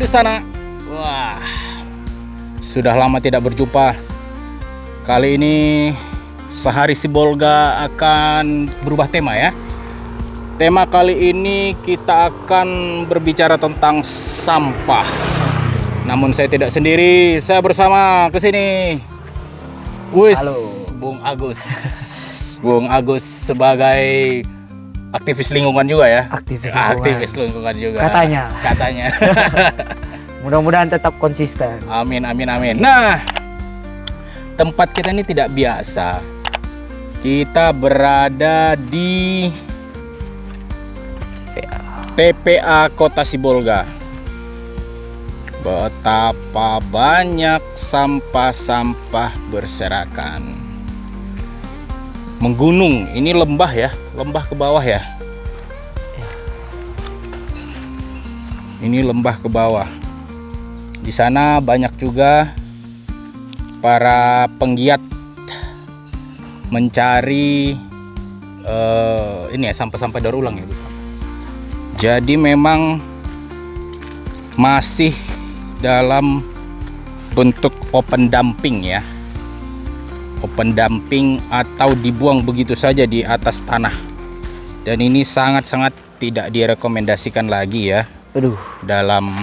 di sana. Wah, sudah lama tidak berjumpa. Kali ini Sehari Sibolga akan berubah tema ya. Tema kali ini kita akan berbicara tentang sampah. Namun saya tidak sendiri, saya bersama kesini. Halo, Bung Agus. Bung Agus sebagai aktivis lingkungan juga ya. aktivis Lingkungan juga. Katanya. Mudah-mudahan tetap konsisten. Amin. Nah, tempat kita ini tidak biasa. Kita berada di TPA Kota Sibolga. Betapa banyak sampah-sampah berserakan. Menggunung, ini lembah ya, lembah ke bawah ya. Ini lembah ke bawah. Di sana banyak juga para penggiat mencari ini ya, sampah-sampah daur ulang ya. Jadi memang masih dalam bentuk open dumping ya. Open dumping atau dibuang begitu saja di atas tanah. Dan ini sangat-sangat tidak direkomendasikan lagi ya. Dalam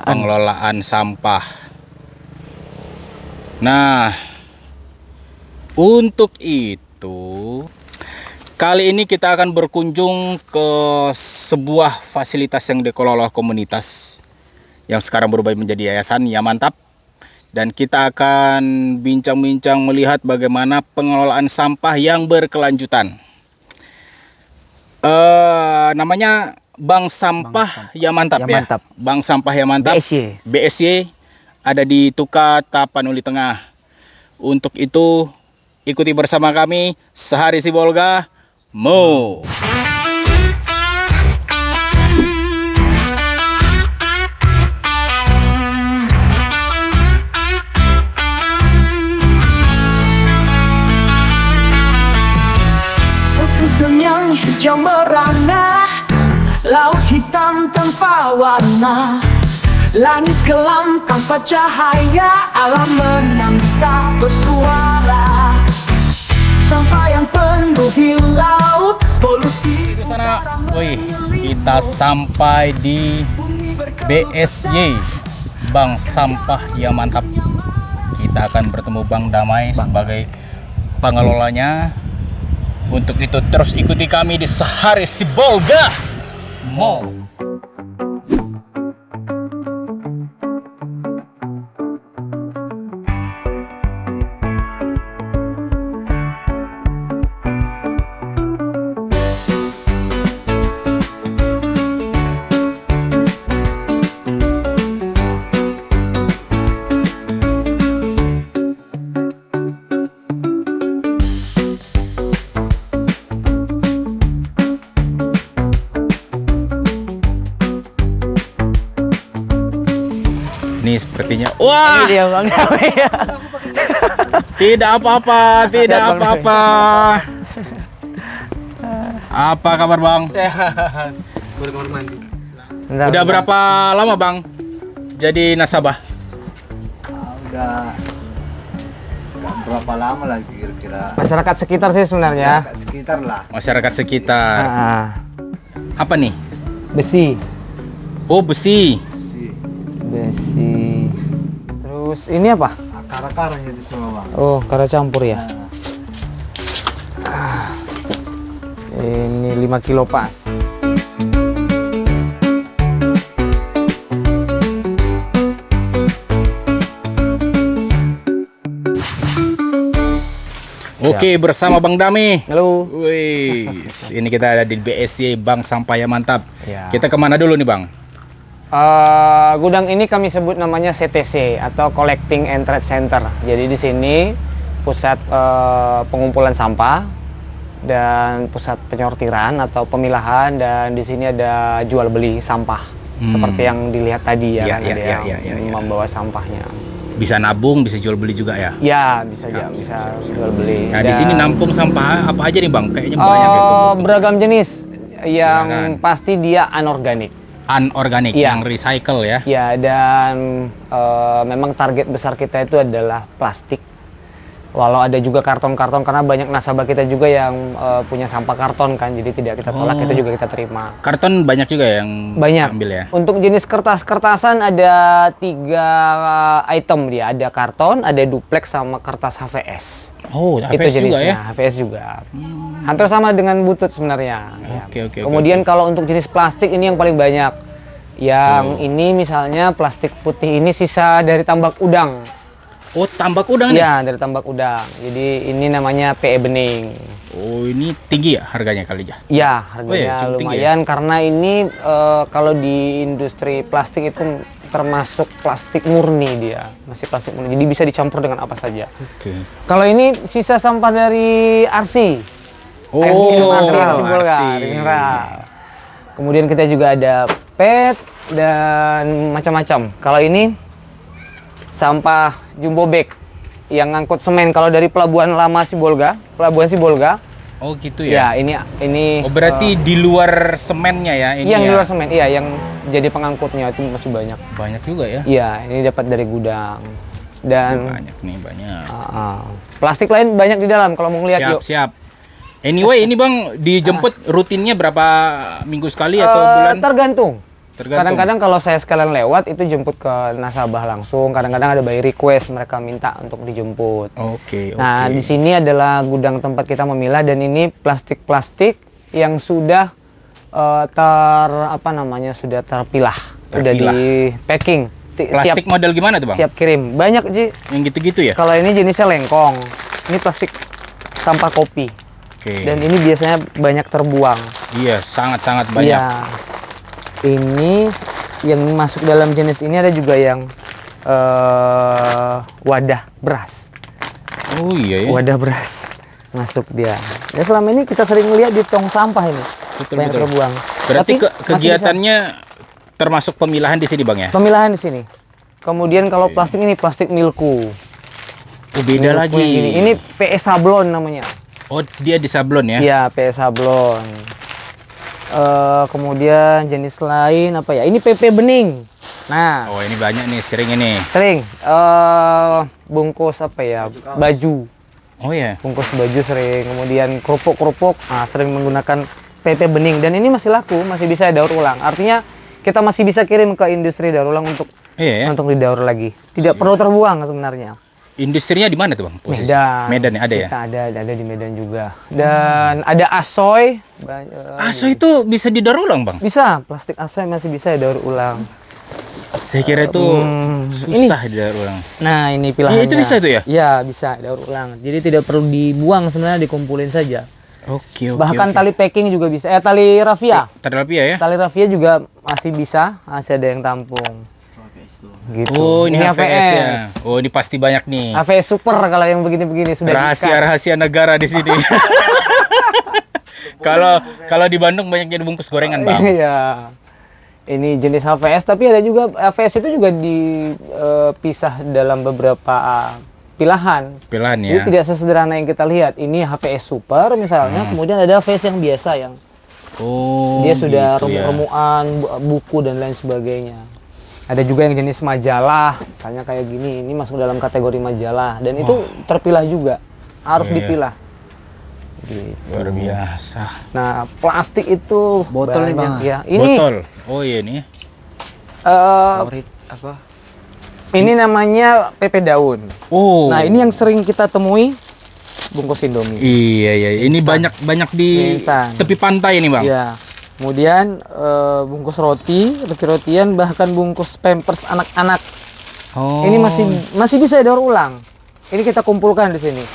pengelolaan sampah. Nah, untuk itu kali ini kita akan berkunjung ke sebuah fasilitas yang dikelola komunitas yang sekarang berubah menjadi yayasan, ya mantap. Dan kita akan bincang-bincang melihat bagaimana pengelolaan sampah yang berkelanjutan. Namanya Bank Sampah Ya Mantap ya. Bank Sampah Ya Mantap. BSY ada di Tuka Tapanuli Tengah. Untuk itu ikuti bersama kami Sehari Sibolga. Mo. Yang hijau merana, laut hitam tanpa warna, langit kelam tanpa cahaya, alam menangis tak bersuara. Sampah yang penuhi laut, polusi Di sana, kita sampai di BSY, Bank Sampah Ya Mantap. Kita akan bertemu Bang Damai sebagai pengelolanya. Untuk itu terus ikuti kami di Sehari Sibolga. Mo. Ini sepertinya, wah, Ini dia Bang Damai ya. tidak apa-apa. Apa kabar Bang? Sehat. Baru kamar mandi. Udah berapa lama Bang jadi nasabah? Udah berapa lama lagi kira-kira? Masyarakat sekitar sih sebenarnya. Sekitar lah. Masyarakat sekitar. Apa nih? Besi. Oh, besi. Besi. Terus ini apa? Akar-akarnya itu semua Bang. Oh, kara campur ya. Nah, Ini 5 kilo pas. Oke, bersama Bang Dami. Halo. Wih, ini kita ada di BSY, Bank Sampah Ya Mantap. Ya. Kita kemana dulu nih Bang? Gudang ini kami sebut namanya CTC atau Collecting and Trade Center. Jadi di sini pusat pengumpulan sampah dan pusat penyortiran atau pemilahan, dan di sini ada jual beli sampah seperti yang dilihat tadi ya, kan ada yang membawa sampahnya. Bisa nabung, bisa jual beli juga ya? Ya, bisa jual beli. Nah, di sini nampung sampah apa aja nih Bang? Kayaknya banyak ya. Beragam jenis. yang Silakan. pasti dia anorganik. Anorganik, Iya. yang recycle ya. Ya, dan memang target besar kita itu adalah plastik. Walau ada juga karton-karton, karena banyak nasabah kita juga yang punya sampah karton kan, jadi tidak kita tolak, Oh. itu juga kita terima. Karton banyak juga yang Banyak. ambil ya. Untuk jenis kertas-kertasan ada 3 item dia, ada karton, ada duplex, sama kertas HVS. Oh, Itu HVS juga jenisnya, ya. HVS juga. Hmm. Hampir sama dengan butut sebenarnya. ya. Oke. Kemudian kalau untuk jenis plastik ini yang paling banyak. Yang Oh. ini misalnya plastik putih ini sisa dari tambak udang. Oh, tambak udang nih. Iya, dari tambak udang. Jadi ini namanya PE bening. Oh, ini tinggi ya harganya kali ya? Ya, Oh iya, harganya cukup tinggi lumayan karena ini kalau di industri plastik itu termasuk plastik murni dia, masih plastik murni. Jadi bisa dicampur dengan apa saja. Oke. Kalau ini sisa sampah dari RC. Air minum RC Sibolga, air mineral. Kemudian kita juga ada PET dan macam-macam. Kalau ini sampah jumbo bag yang ngangkut semen kalau dari pelabuhan lama Sibolga, pelabuhan Sibolga. Oh, gitu Ya, ya. ini Oh, berarti di luar semennya ya ini yang di ya? luar semen, iya, yang jadi pengangkutnya itu masih banyak. Banyak juga ya. Iya, ini dapat dari gudang. Dan Banyak nih, banyak. plastik lain banyak di dalam kalau mau ngeliat yuk. Siap. Anyway, ini Bang dijemput rutinnya berapa minggu sekali atau bulan? Tergantung. Tergantung. Kadang-kadang kalau saya sekalian lewat itu jemput ke nasabah langsung. Kadang-kadang ada by request, mereka minta untuk dijemput. Oke. Nah, di sini adalah gudang tempat kita memilah, dan ini plastik-plastik yang sudah sudah terpilah, sudah Terpilah. di packing, Plastik model gimana tuh Bang? siap kirim. Banyak Ji. Yang gitu-gitu ya? Kalau ini jenisnya lengkong. Ini plastik sampah kopi. Oke. Dan ini biasanya banyak terbuang. Iya, sangat-sangat banyak. Iya. Ini yang masuk dalam jenis ini ada juga yang wadah beras. Oh iya ya. Wadah beras masuk dia. Ya, selama ini kita sering lihat di tong sampah ini Betul, banyak betul. terbuang. Berarti Tapi masih kegiatannya termasuk pemilahan di sini Bang ya? bisa pemilahan di sini. Kemudian kalau plastik ini plastik milku. Oh, beda Milku lagi. yang ini PE sablon namanya. Oh, dia di sablon ya? Iya, PE sablon. Kemudian jenis lain apa ya? Ini PP bening. Nah, Oh, ini banyak nih, sering ini. sering bungkus apa ya? Baju. Oh ya. Bungkus baju sering. Kemudian kerupuk-kerupuk, sering menggunakan PP bening, dan ini masih laku, masih bisa daur ulang. Artinya kita masih bisa kirim ke industri daur ulang untuk Iya ya. didaur lagi. Tidak perlu terbuang sebenarnya. Industrinya di mana tuh Bang? Posisi? Medan. Medan ya, ada ya? Kita ada di Medan juga. Dan ada asoy. Aso itu bisa didaur ulang Bang? Bisa, plastik asoy masih bisa daur ulang. Saya kira itu susah didaur ulang. Nah, ini pilahannya. itu bisa tuh ya? Iya, bisa daur ulang. Jadi tidak perlu dibuang sebenarnya, dikumpulin saja. Oke. Bahkan tali packing juga bisa. Tali rafia. Terlebih ya? Tali rafia juga masih bisa, masih ada yang tampung. Gitu. Oh, ini HVS ya. Oh, ini pasti banyak nih. HVS super kalau yang begini-begini sudah Rahasia-rahasia negara di sini. Kalau di Bandung banyak jadi bungkus gorengan, Bang. Iya. Ini jenis HVS, tapi ada juga HVS itu juga dipisah dalam beberapa pilahan. Pilahan Jadi ya. tidak sesederhana yang kita lihat. Ini HVS super misalnya, kemudian ada HVS yang biasa yang Oh. dia sudah gitu ya. remuk-remukan, buku dan lain sebagainya. Ada juga yang jenis majalah, misalnya kayak gini, ini masuk dalam kategori majalah, dan itu terpilah juga, harus Iya. dipilah. Gitu. Luar biasa. Nah, plastik itu Botol nih, banyak Bang. ya. Ini Botol. Oh iya nih. Favorit apa? ini namanya PP daun. Oh. Nah, ini yang sering kita temui bungkus Indomie. Iya. Ini banyak di Instan. tepi pantai ini, Bang. Iya. Kemudian bungkus roti-rotian, bahkan bungkus Pampers anak-anak. Oh. Ini masih bisa daur ulang. Ini kita kumpulkan di sini.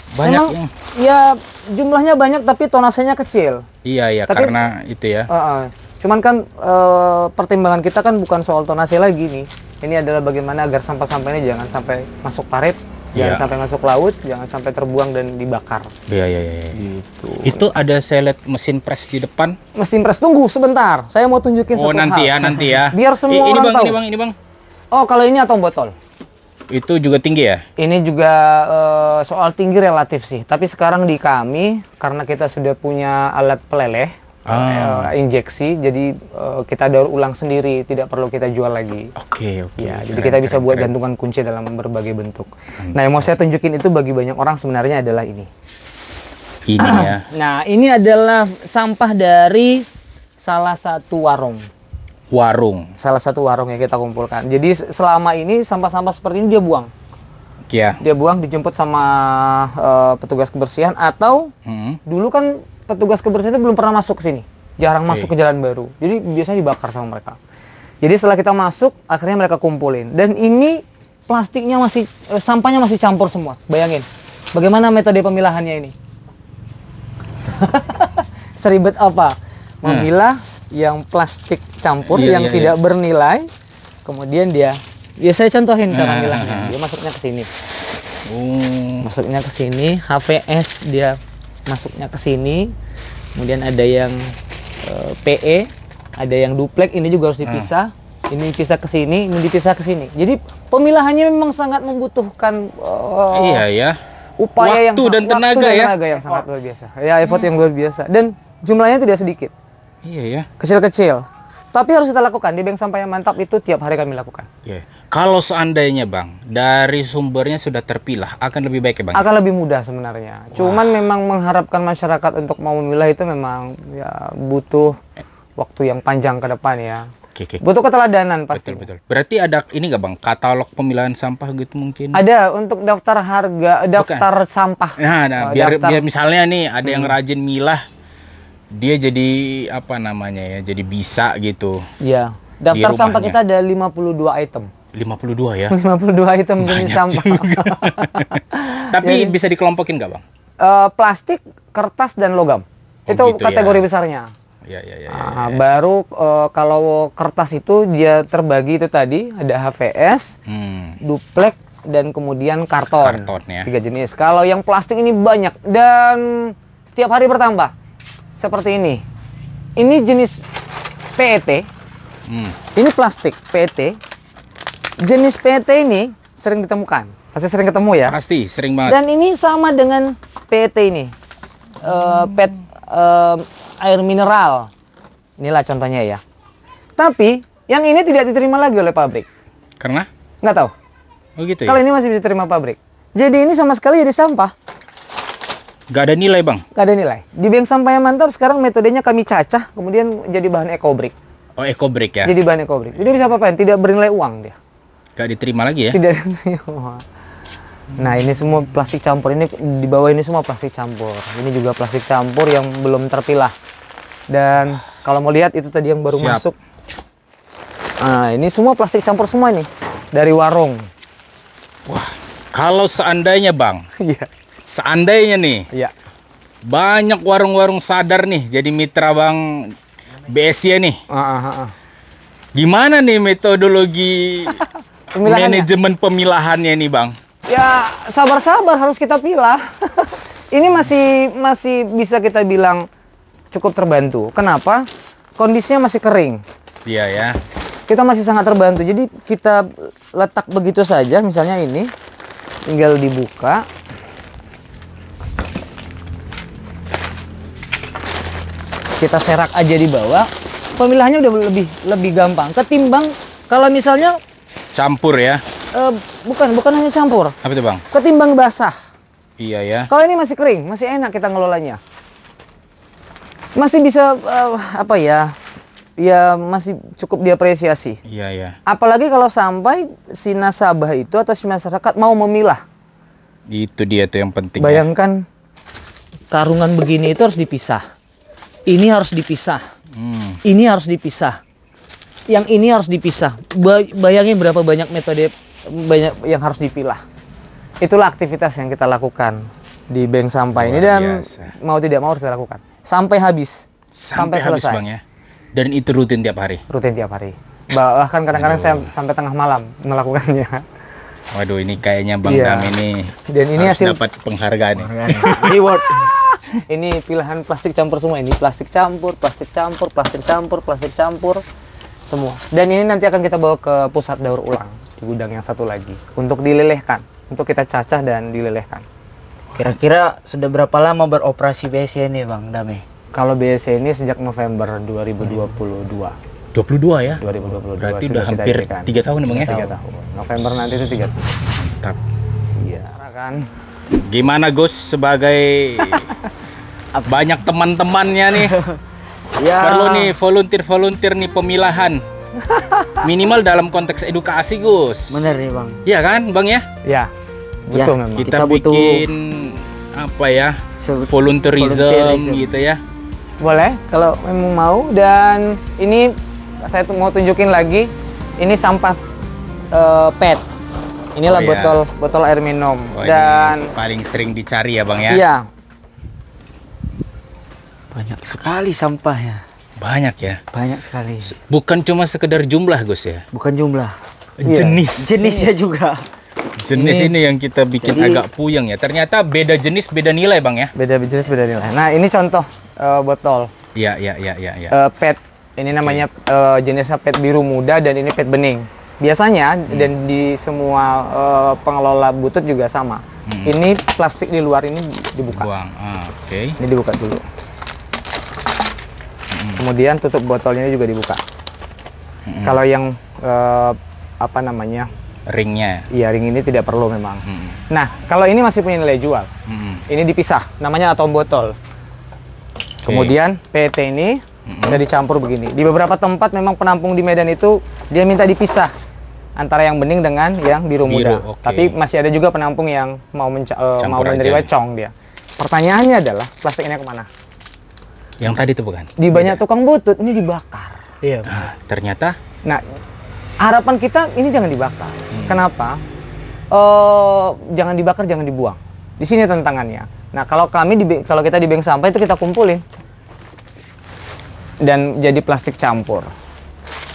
banyak Memang, yang. ya jumlahnya banyak tapi tonasenya kecil. Iya, Tapi- karena itu ya. Cuman kan pertimbangan kita kan bukan soal tonase lagi nih. Ini adalah bagaimana agar sampah-sampah ini jangan sampai masuk parit, jangan Iya. sampai masuk laut, jangan sampai terbuang dan dibakar. Iya. Gitu. Itu ada saya lihat mesin press di depan. Mesin press, tunggu sebentar. Saya mau tunjukin Oh, satu nanti hal. ya, nanti ya. Biar semua ini orang Bang, tahu. ini Bang. Oh, kalau ini atau botol. Itu juga tinggi ya? Ini juga soal tinggi relatif sih. Tapi sekarang di kami, karena kita sudah punya alat peleleh, injeksi, jadi kita daur ulang sendiri, tidak perlu kita jual lagi. Oke. Ya, jadi kita bisa buat gantungan kunci dalam berbagai bentuk. Nah, yang mau saya tunjukin itu bagi banyak orang sebenarnya adalah ini. Ini ya. Nah, ini adalah sampah dari salah satu warung. Salah satu warung yang kita kumpulkan. Jadi selama ini sampah-sampah seperti ini dia buang. Iya. Dia buang, dijemput sama petugas kebersihan, atau dulu kan petugas kebersihan itu belum pernah masuk ke sini, jarang masuk ke jalan baru. Jadi biasanya dibakar sama mereka. Jadi setelah kita masuk, akhirnya mereka kumpulin. Dan ini plastiknya masih, sampahnya masih campur semua. Bayangin, bagaimana metode pemilahannya ini? Seribet apa? Memilah yang plastik campur, yang tidak bernilai, kemudian dia, ya saya contohin cara milahnya. Dia masuknya ke sini. Masuknya ke sini, HVS dia masuknya ke sini, kemudian ada yang PE, ada yang duplek, ini juga harus dipisah, ini dipisah ke sini, ini dipisah ke sini. Jadi pemilahannya memang sangat membutuhkan upaya waktu dan tenaga yang sangat luar biasa. Ya, effort yang luar biasa, dan jumlahnya tidak sedikit. Iya ya. Kecil-kecil. Tapi harus kita lakukan. Di Bank Sampah yang Mantap itu tiap hari kami lakukan. Iya. Kalau seandainya Bang, dari sumbernya sudah terpilah, akan lebih baik ya Bang? Akan lebih mudah sebenarnya. Cuman memang mengharapkan masyarakat untuk mau memilah itu memang ya butuh waktu yang panjang ke depan ya. Oke. Butuh keteladanan pasti. Betul. Berarti ada ini nggak Bang, katalog pemilahan sampah gitu mungkin? Ada untuk daftar harga, daftar sampah. Nah, biar misalnya nih ada yang rajin milah, dia jadi apa namanya ya, jadi bisa gitu. Iya. Daftar sampah kita ada 52 item. 52 ya? 52 item jenis sampah. Tapi jadi, bisa dikelompokin nggak Bang? Plastik, kertas, dan logam. Itu gitu, kategori besarnya. Ya. Baru kalau kertas itu dia terbagi itu tadi, ada HVS, duplek, dan kemudian karton. Ya. 3 jenis. Kalau yang plastik ini banyak dan setiap hari bertambah. Seperti ini. Ini jenis PET. Ini plastik PET. Jenis PET ini sering ditemukan. Pasti sering ketemu ya? Pasti, sering banget. Dan ini sama dengan PET ini. PET air mineral. Inilah contohnya ya. Tapi yang ini tidak diterima lagi oleh pabrik. Karena? Nggak tahu. Oh gitu ya? Kalau ini masih bisa diterima pabrik. Jadi ini sama sekali jadi sampah. Gak ada nilai Bang? Gak ada nilai. Di Bank Sampah yang Mantap sekarang metodenya kami cacah, kemudian jadi bahan ekobrik. Oh, ekobrik ya? Jadi bahan ekobrik. Jadi bisa apa-apain, tidak bernilai uang dia. Gak diterima lagi ya? Tidak diterima. Nah, ini semua plastik campur. Ini di bawah ini semua plastik campur. Ini juga plastik campur yang belum terpilah. Dan kalau mau lihat itu tadi yang baru masuk. Nah, ini semua plastik campur semua nih. Dari warung. Wah, kalau seandainya Bang. Iya. Seandainya nih, banyak warung-warung sadar nih jadi mitra Bang BSY nih. Gimana nih metodologi manajemen pemilahannya nih Bang? Ya sabar-sabar harus kita pilah. Ini masih bisa kita bilang cukup terbantu. Kenapa? Kondisinya masih kering. Iya ya. Kita masih sangat terbantu. Jadi kita letak begitu saja, misalnya ini tinggal dibuka. Kita serak aja di bawah, pemilahannya udah lebih gampang ketimbang kalau misalnya campur ya. Bukan hanya campur. Apa itu Bang? Ketimbang basah. Iya ya. Kalau ini masih kering, masih enak kita ngelolanya. Masih bisa ya masih cukup diapresiasi. Iya ya. Apalagi kalau sampai si nasabah itu atau si masyarakat mau memilah. Itu dia tuh yang penting. Bayangkan karungan begini itu harus dipisah. Ini harus dipisah. Ini harus dipisah. Yang ini harus dipisah. Bayangin berapa banyak metode yang harus dipilah. Itulah aktivitas yang kita lakukan di Bank Sampah ini dan mau tidak mau harus kita lakukan sampai habis. Sampai selesai. Bang ya. Dan itu rutin tiap hari. Rutin tiap hari. Bahkan kadang-kadang saya sampai tengah malam melakukannya. Waduh, ini kayaknya Bang Dam ini. Dan ini harus dapat penghargaan. Reward. Ini pilihan plastik campur semua. Ini plastik campur, plastik campur, plastik campur, plastik campur, semua. Dan ini nanti akan kita bawa ke pusat daur ulang di gudang yang satu lagi untuk dilelehkan, untuk kita cacah dan dilelehkan. Kira-kira sudah berapa lama beroperasi BSY ini Bang Dame? Kalau BSC ini sejak November 2022. 22 ya? 2022. Berarti sudah udah kita hampir irikan. 3 tahun Bang ya? 3 tahun. November nanti itu 3 tahun. Mantap. Iya. Kan? Gimana Gus sebagai banyak teman-temannya nih? Ya. Perlu nih volunteer nih pemilahan. Minimal dalam konteks edukasi Gus. Bener nih bang. Iya kan Bang ya? Ya. Betul Ya, memang. Kita Kita butuh- bikin apa ya? Volunteerism gitu ya. Boleh kalau memang mau. Dan ini saya mau tunjukin lagi. Ini sampah PET. Inilah Oh, iya. botol air minum. Wah, Dan ini paling sering dicari ya Bang ya? iya. Banyak sekali sampahnya. Banyak ya. Banyak sekali. Bukan cuma sekedar jumlah Gus ya. Bukan jumlah. Iya. Jenisnya juga. Jenis ini yang kita bikin Jadi- agak puyeng ya. Ternyata beda jenis beda nilai Bang ya. Beda jenis beda nilai. Nah, ini contoh botol Iya. PET. Ini namanya jenisnya PET biru muda dan ini PET bening. Biasanya dan di semua pengelola butut juga sama. Ini plastik di luar ini dibuka. Buang. Oke. Ini dibuka dulu. Kemudian tutup botolnya ini juga dibuka. Kalau yang apa namanya? Ringnya. Iya, ring ini tidak perlu memang. Mm. Nah, kalau ini masih punya nilai jual. Mm. Ini dipisah, namanya atom botol. Kemudian PET ini bisa dicampur begini. Di beberapa tempat memang penampung di Medan itu dia minta dipisah antara yang bening dengan yang biru muda. oke. Tapi masih ada juga penampung yang mau mau Campur menerima aja. cong dia. Pertanyaannya adalah plastiknya kemana? Yang tadi tuh bukan? Di banyak tukang butut ini dibakar. Iya. Ternyata Nah, harapan kita ini jangan dibakar. Kenapa? Jangan dibakar, jangan dibuang. Di sini tantangannya. Nah, kalau kalau kita di bank sampah itu kita kumpulin dan jadi plastik campur.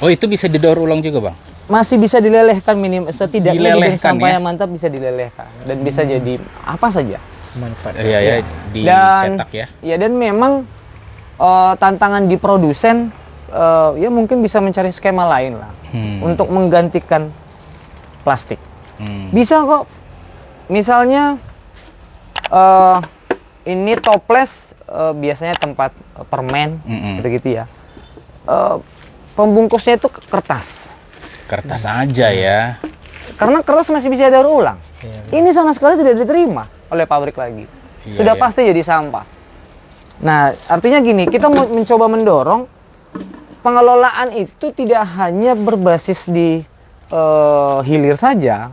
oh itu bisa didaur ulang juga Bang? Masih bisa dilelehkan setidaknya di bank Dilelehkan, sampah ya? yang mantap bisa dilelehkan dan bisa jadi apa saja. Manfaat. Iya ya, Dan dicetak ya. ya dan memang tantangan di produsen ya mungkin bisa mencari skema lain lah untuk menggantikan plastik. Bisa kok. Misalnya ini toples biasanya tempat permen gitu-gitu ya. Pembungkusnya itu kertas. Kertas aja ya. Karena kertas masih bisa daur ulang. Ini sama sekali tidak diterima oleh pabrik lagi. Iya, Sudah iya. pasti jadi sampah. Nah, artinya gini, kita mau mencoba mendorong pengelolaan itu tidak hanya berbasis di hilir saja,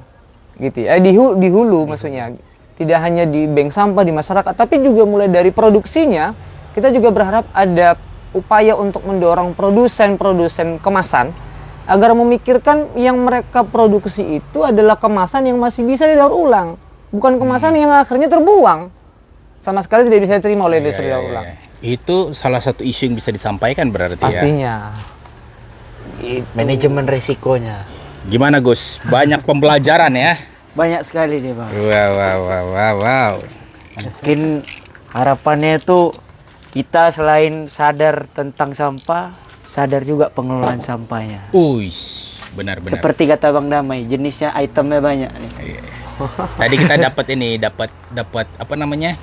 gitu ya. Di hulu maksudnya. Tidak hanya di bank sampah di masyarakat, tapi juga mulai dari produksinya. Kita juga berharap ada upaya untuk mendorong produsen kemasan agar memikirkan yang mereka produksi itu adalah kemasan yang masih bisa didaur ulang, bukan kemasan yang akhirnya terbuang. Sama sekali tidak bisa diterima oleh industri daur ulang. Itu salah satu isu yang bisa disampaikan berarti ya. Pastinya. Manajemen resikonya. Gimana Gus? Banyak pembelajaran ya. Banyak sekali nih bang. Wow. Mungkin harapannya itu kita selain sadar tentang sampah, sadar juga pengelolaan sampahnya. Benar. Seperti kata Bang Damai, jenisnya itemnya banyak nih. Iya. Tadi kita dapat apa namanya?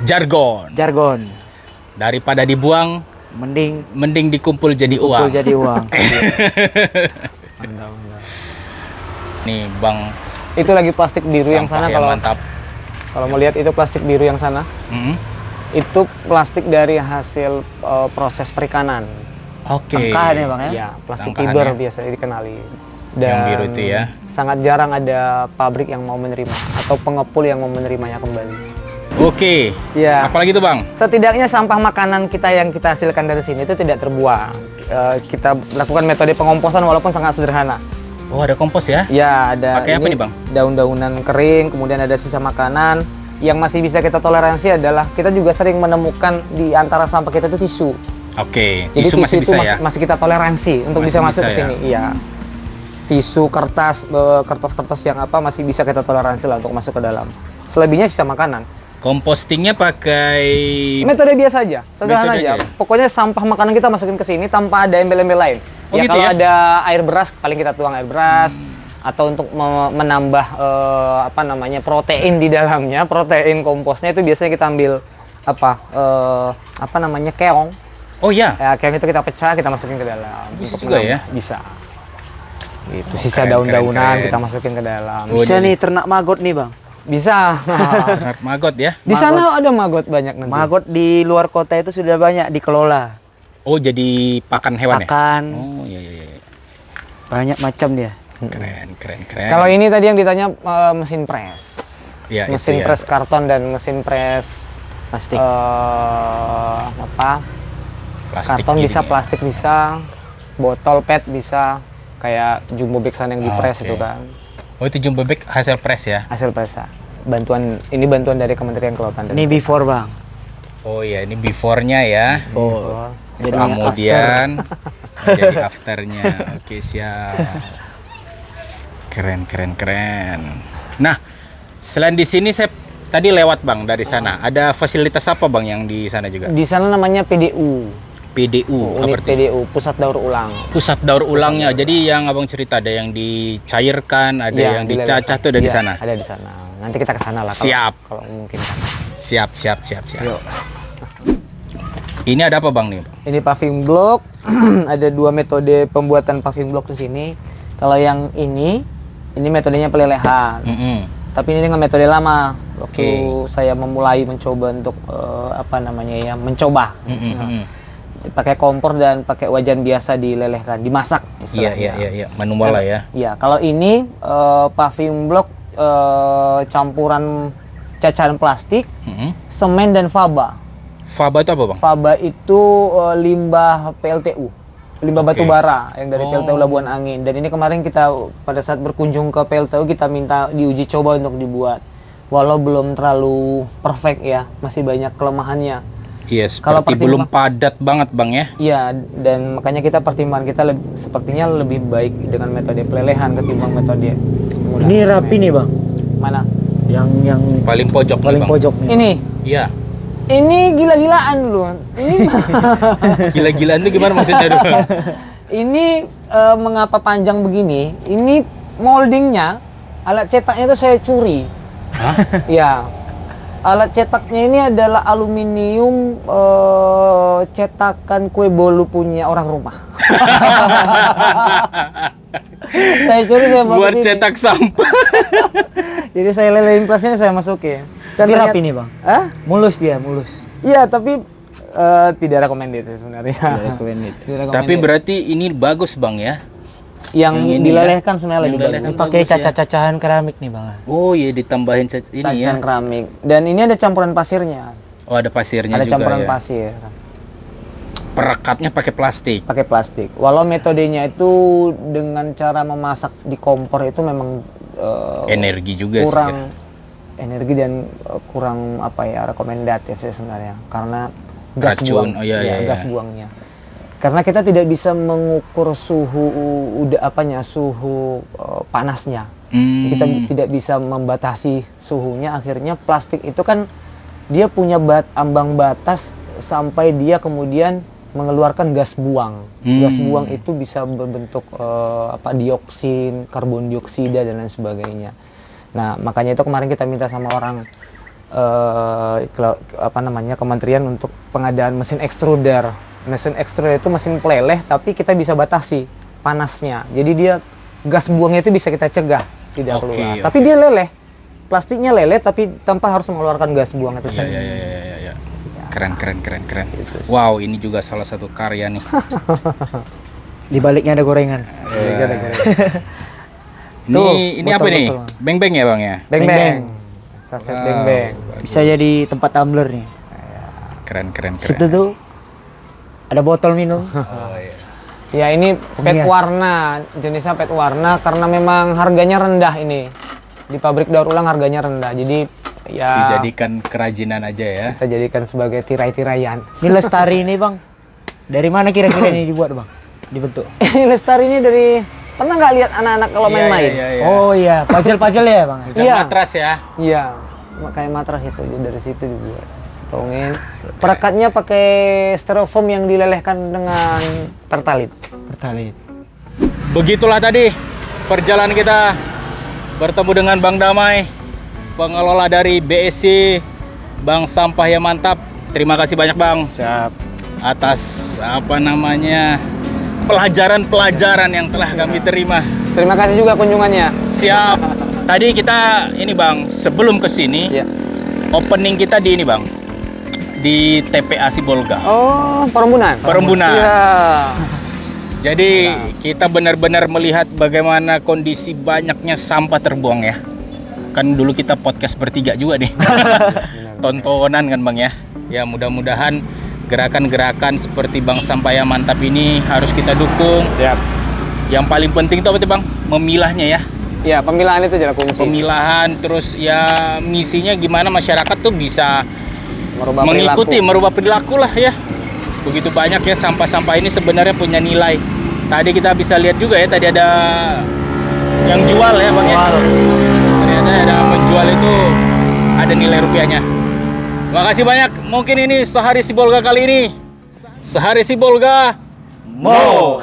Jargon. Daripada dibuang, Mending dikumpul jadi uang. jadi uang. Nih Bang, Itu lagi plastik biru yang sampah sana mantap. kalau mau lihat itu plastik biru yang sana. Itu plastik dari hasil proses perikanan. Oke. Tangkahan ya bang ya? Ya, plastik Tangkahan fiber ya. biasa dikenali. Yang biru itu ya. Sangat jarang ada pabrik yang mau menerima atau pengepul yang mau menerimanya kembali. Oke. Ya. Apalagi tuh Bang? Setidaknya sampah makanan kita yang kita hasilkan dari sini itu tidak terbuang. Kita lakukan metode pengomposan walaupun sangat sederhana. Oh, ada kompos ya? Ya, ada Pakai apa ini nih, Bang? daun-daunan kering, kemudian ada sisa makanan. Yang masih bisa kita toleransi adalah kita juga sering menemukan di antara sampah kita itu tisu. Oke, Jadi tisu masih itu bisa ya? masih kita toleransi untuk Masih bisa masuk bisa ke sini. Iya. Tisu, kertas, kertas-kertas yang apa masih bisa kita toleransi lah untuk masuk ke dalam. Selebihnya sisa makanan. Kompostingnya pakai Metode biasa aja, sederhana Metode aja. aja ya? Pokoknya sampah makanan kita masukin ke sini tanpa ada embel-embel lain. Oh, gitu kalau ya? ada air beras, paling kita tuang air beras. Atau untuk menambah apa namanya protein di dalamnya, protein komposnya itu biasanya kita ambil apa namanya, keong. Oh ya. Ya, keong itu kita pecah, kita masukin ke dalam. Bisa untuk juga menambah. ya? Bisa. Gitu, Oh, sisa keren, daun-daunan keren. kita masukin ke dalam. Oh, Bisa jadi- nih ternak maggot nih bang. Bisa. Maggot ya. Di sana ada maggot banyak nanti. Maggot di luar kota itu sudah banyak dikelola. Oh, jadi pakan hewan ya? Pakan, Oh, iya iya iya. banyak macam dia. Keren, keren, keren. Kalau ini tadi yang ditanya mesin press. Iya, itu Mesin ya. press karton dan mesin press Plastik. Plastik karton gini bisa, ya. plastik bisa, botol PET bisa, kayak jumbo bag sana yang di press Oke. itu kan. Oh, itu jumbo bag hasil press ya? Hasil press. Ini bantuan dari Kementerian Kelautan dan Ini before bang. Oh iya, ini before-nya ya. Oh. Jadi Kemudian jadi afternya. Oke, siap. Keren, keren, keren. Nah, selain di sini saya tadi lewat Bang dari sana. Ada fasilitas apa Bang yang di sana juga? Di sana namanya PDU. PDU, apa Unit artinya? PDU, pusat daur ulang. Pusat daur ulangnya. Jadi yang Abang cerita ada yang dicairkan, ada Iya, yang dilelehkan. dicacah tuh ada di Iya, sana. Ada di sana. Nanti kita ke sana lah Siap. kalau mungkin. Siap, siap, siap, siap. Ini ada apa Bang nih? Ini paving block. Ada dua metode pembuatan paving block di sini. Kalau yang ini metodenya pelelehan. Mm-mm. Tapi ini dengan metode lama. Waktu Oke. saya memulai mencoba untuk mencoba. Mm-mm, Nah, mm-mm. pakai kompor dan pakai wajan biasa dilelehkan, dimasak Iya, istilahnya. iya, iya, iya. Manual lah ya. Iya, kalau ini paving block campuran cacahan plastik, Mm-mm. semen dan faba. Faba itu apa Bang? Faba itu limbah PLTU, limbah Oke. batu bara yang dari Oh. PLTU Labuan Angin. Dan ini kemarin kita pada saat berkunjung ke PLTU kita minta diuji coba untuk dibuat. Walau belum terlalu perfect ya, masih banyak kelemahannya. Iya, Kalau seperti belum padat banget Bang ya. Iya, dan makanya kita pertimbangan kita sepertinya lebih baik dengan metode pelelehan ketimbang metode menggunakan Ini rapi semen. nih bang. Mana? Yang Paling pojok nih, paling Bang. pojok nih. Ini. Iya. Ini gila-gilaan dulu. Ini Gila-gilaan itu gimana maksudnya dulu? ini mengapa panjang begini? Ini moldingnya, alat cetaknya itu saya curi. Hah? Ya, alat cetaknya ini adalah aluminium cetakan kue bolu punya orang rumah. Saya curi, saya bawa Buat ke sini. cetak sampah. Jadi saya lelehin plasnya, saya masukin. Tapi rapi nih bang. Hah? Mulus dia, mulus. Iya, tapi tidak recommended sih sebenarnya. Tidak recommended. Tidak recommended. Tapi berarti ini bagus Bang ya. yang yang ini dilelehkan sebenarnya Yang lebih dilelehkan bagus. Pakai bagus ya. cacahan keramik nih bang. Oh iya, ditambahin ini ya. Tajian keramik. Dan ini ada campuran pasirnya. Oh, ada pasirnya Ada juga campuran ya. pasir. Perekatnya pakai plastik. Pakai plastik. Walau metodenya itu dengan cara memasak di kompor itu memang Energi juga kurang sih. energi dan kurang rekomendatif sih sebenarnya, karena gas Racun. buang. Oh, iya, iya, gas iya. buangnya. Karena kita tidak bisa mengukur suhu suhu panasnya. Kita tidak bisa membatasi suhunya, akhirnya plastik itu kan dia punya ambang batas sampai dia kemudian mengeluarkan gas buang. Gas buang itu bisa berbentuk dioksin, karbon dioksida dan lain sebagainya. Nah, makanya itu kemarin kita minta sama orang kementerian untuk pengadaan mesin extruder. Mesin extruder itu mesin peleleh tapi kita bisa batasi panasnya. Jadi dia gas buangnya itu bisa kita cegah tidak Oke, keluar. oke. Tapi dia leleh. Plastiknya leleh tapi tanpa harus mengeluarkan gas buang itu Iya, tadi. iya, iya, iya, iya. Keren. Gitu. Wow, ini juga salah satu karya nih. Di baliknya ada gorengan. Iya. Ini Tuh, ini apa nih? botol-botol. Beng-beng ya, Bang ya? Beng Beng-beng. beng. Saset Wow, beng beng. bagus. Bisa jadi tempat tumbler nih. Keren. Situ tuh ada botol minum. Oh iya. Ya ini pet Iya. warna, jenisnya pet warna karena memang harganya rendah ini. Di pabrik daur ulang harganya rendah. Jadi ya Dijadikan kerajinan aja ya. kita jadikan sebagai tirai-tiraian. Ini lestari ini bang. Dari mana kira-kira ini dibuat bang? Dibentuk. Lestari ini dari, pernah nggak lihat anak-anak kalau Iya, main-main? iya, iya. Oh iya, puzzle-puzzle ya bang. Misal Iya. matras ya. Iya, kayak matras itu dari situ dibuat. Tongin. Perekatnya pakai styrofoam yang dilelehkan dengan pertalit. Pertalit. Begitulah tadi perjalanan kita bertemu dengan Bang Damai, pengelola dari BSC Bank Sampah yang Mantap. terima kasih banyak Bang Siap. atas pelajaran-pelajaran yang telah kami terima. Terima kasih juga kunjungannya. Siap. Tadi kita ini Bang, sebelum ke sini Iya. opening kita di ini Bang. Di TPA Sibolga. Oh, Perumbunan. Perumbunan. Iya. Jadi kita benar-benar melihat bagaimana kondisi banyaknya sampah terbuang ya. Kan dulu kita podcast bertiga juga nih. Tontonan kan Bang ya. Ya mudah-mudahan gerakan-gerakan seperti Bank Sampah yang Mantap ini harus kita dukung. Siap. Yang paling penting itu apa sih Bang? Memilahnya ya. Ya, pemilahan itu adalah kunci. Pemilahan, terus ya misinya gimana masyarakat tuh bisa Merubah merubah perilaku lah ya. Begitu banyak ya sampah-sampah ini sebenarnya punya nilai. Tadi kita bisa lihat juga ya, tadi ada yang jual ya Bang ya. Ternyata ada menjual itu ada nilai rupiahnya. Terima kasih banyak. Mungkin ini Sehari Sibolga kali ini. Sehari Sibolga. Mo.